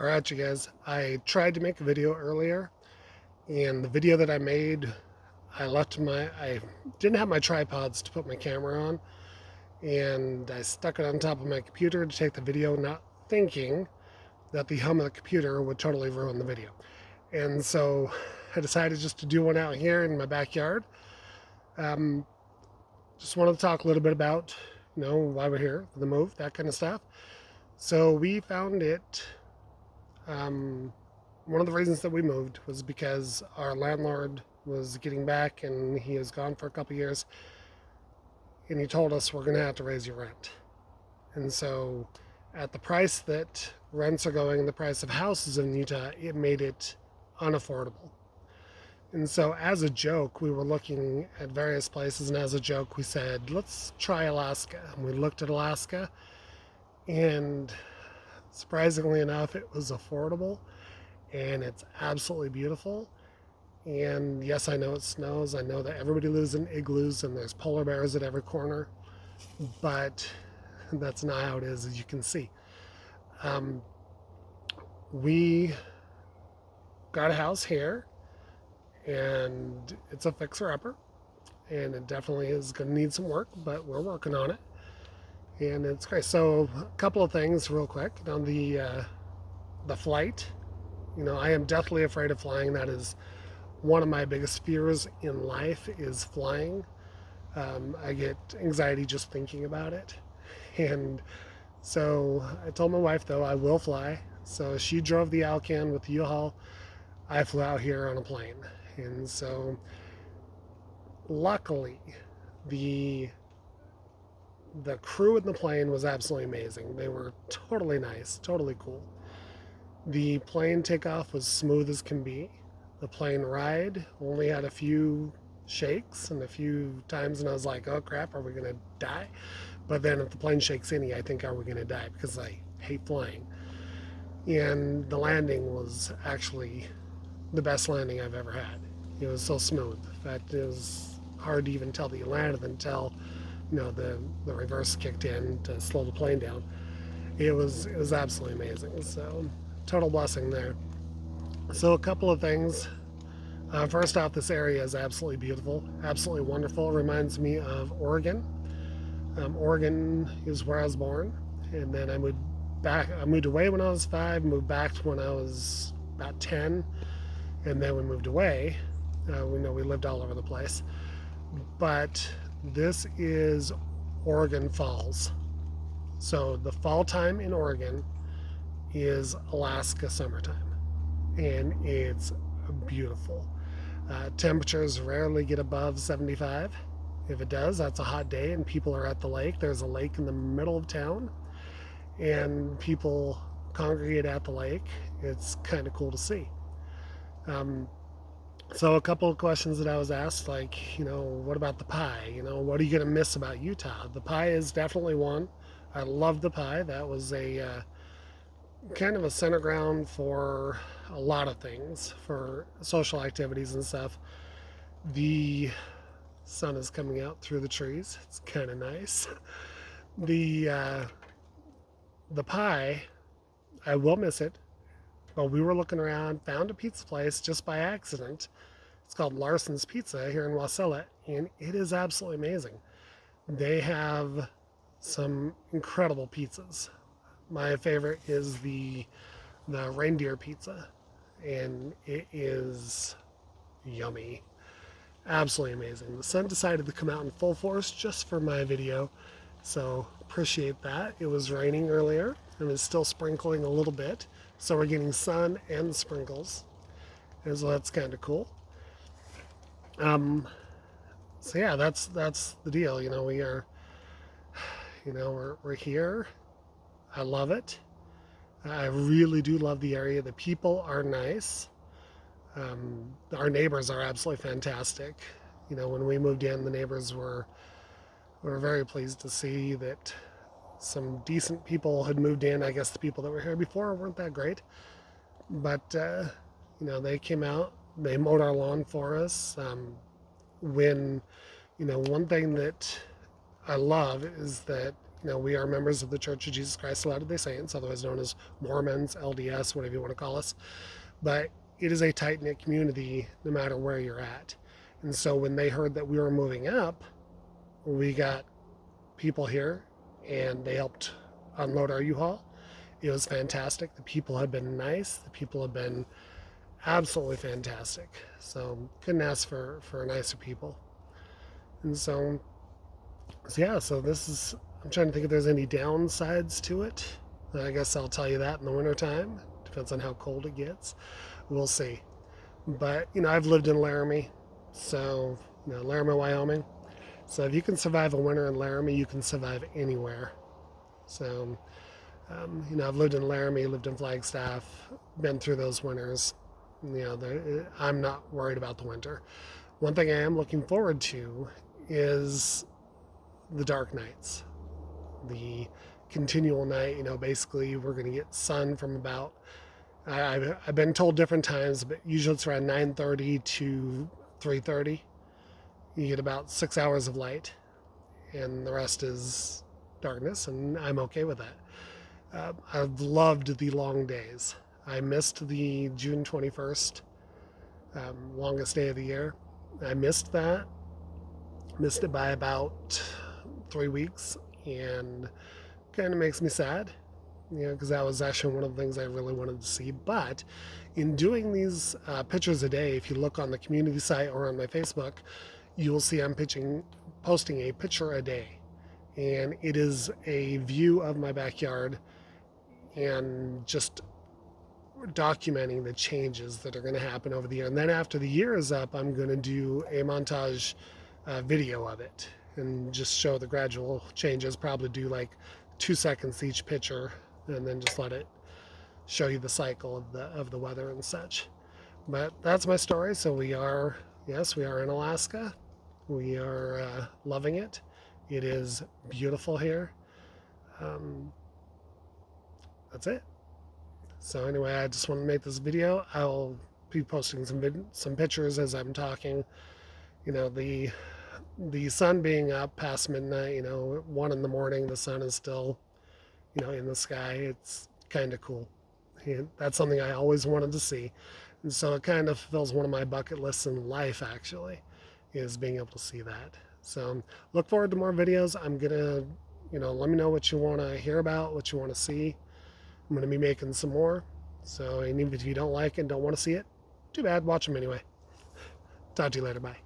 Alright, you guys, I tried to make a video earlier, and the video that I made, I didn't have my tripods to put my camera on, and I stuck it on top of my computer to take the video, not thinking that the hum of the computer would totally ruin the video. And so I decided just to do one out here in my backyard. Um, just wanted to talk a little bit about, why we're here, the move, that kind of stuff. So we found it. One of the reasons that we moved was because our landlord was getting back and he was gone for a couple years, and he told us we're going to have to raise your rent. And so at the price that rents are going and the price of houses in Utah, it made it unaffordable. And so as a joke, we were looking at various places, and as a joke, we said, let's try Alaska. And we looked at Alaska, and surprisingly enough, it was affordable and it's absolutely beautiful. And yes, I know it snows. I know that everybody lives in igloos and there's polar bears at every corner, but that's not how it is, as you can see. We got a house here, and it's a fixer-upper, and it definitely is going to need some work, but we're working on it, and it's great. So a couple of things real quick on the flight. I am deathly afraid of flying. That is one of my biggest fears in life, is flying. I get anxiety just thinking about it. And so I told my wife, though, I will fly. So she drove the Alcan with the U-Haul. I flew out here on a plane. And so luckily, the crew in the plane was absolutely amazing. They were totally nice, totally cool. The plane takeoff was smooth as can be. The plane ride only had a few shakes and a few times, and I was like, oh crap, are we going to die? But then if the plane shakes any, I think, are we going to die? Because I hate flying. And the landing was actually the best landing I've ever had. It was so smooth. In fact, it was hard to even tell that you landed until, the reverse kicked in to slow the plane down. It was absolutely amazing. So total blessing there. So a couple of things. First off, this area is absolutely beautiful, absolutely wonderful. It reminds me of Oregon. Oregon is where I was born, and then I moved away when I was 5, moved back when I was about 10, and then we moved away. We lived all over the place, but this is Oregon Falls. So the fall time in Oregon is Alaska summertime, and it's beautiful. Temperatures rarely get above 75. If it does, that's a hot day and people are at the lake. There's a lake in the middle of town, and people congregate at the lake. It's kind of cool to see. So a couple of questions that I was asked, like, what about the pie? What are you going to miss about Utah? The pie is definitely one. I love the pie. That was a kind of a center ground for a lot of things, for social activities and stuff. The sun is coming out through the trees. It's kind of nice. The pie, I will miss it. But we were looking around, found a pizza place just by accident. It's called Larson's Pizza here in Wasilla, and it is absolutely amazing. They have some incredible pizzas. My favorite is the reindeer pizza, and it is yummy. Absolutely amazing. The sun decided to come out in full force just for my video, so appreciate that. It was raining earlier, and it's still sprinkling a little bit, so we're getting sun and sprinkles, and so that's kind of cool. So yeah, that's the deal. We are, we're here. I love it. I really do love the area. The people are nice. Our neighbors are absolutely fantastic. When we moved in, the neighbors were very pleased to see that some decent people had moved in. I guess the people that were here before weren't that great, but they came out. They mowed our lawn for us. One thing that I love is that You know, we are members of the Church of Jesus Christ of Latter-day Saints, otherwise known as Mormons, LDS, whatever you want to call us. But it is a tight-knit community no matter where you're at. And so when they heard that we were moving up, we got people here and they helped unload our U-Haul. It was fantastic. The people have been nice. The people have been absolutely fantastic. So couldn't ask for nicer people. And so yeah, so this is, I'm trying to think if there's any downsides to it. I guess I'll tell you that in the wintertime. Depends on how cold it gets. We'll see. But, you know, I've lived in Laramie. So, you know, Laramie, Wyoming. So if you can survive a winter in Laramie, you can survive anywhere. So, you know, I've lived in Laramie, lived in Flagstaff, been through those winters. You know, I'm not worried about the winter. One thing I am looking forward to is the dark nights, the continual night. You know, basically we're going to get sun from about, I've been told different times, but usually it's around 9:30 to 3:30. You get about 6 hours of light, and the rest is darkness, and I'm okay with that. I've loved the long days. I missed the June 21st, longest day of the year. I missed that. Missed it by about 3 weeks, and kind of makes me sad, you know, because that was actually one of the things I really wanted to see. But in doing these pictures a day, if you look on the community site or on my Facebook, you will see I'm posting a picture a day, and it is a view of my backyard and just documenting the changes that are going to happen over the year. And then after the year is up, I'm going to do a montage video of it and just show the gradual changes. Probably do like 2 seconds each picture, and then just let it show you the cycle of the weather and such. But that's my story. So we are in Alaska. We are loving it. It is beautiful here. That's it. So anyway, I just want to make this video. I'll be posting some pictures as I'm talking. You know, the sun being up past midnight, you know, 1 in the morning, the sun is still, you know, in the sky. It's kind of cool. And that's something I always wanted to see. And so it kind of fulfills one of my bucket lists in life, actually, is being able to see that. So look forward to more videos. I'm going to, you know, let me know what you want to hear about, what you want to see. I'm going to be making some more. So even if you don't like it and don't want to see it, too bad. Watch them anyway. Talk to you later. Bye.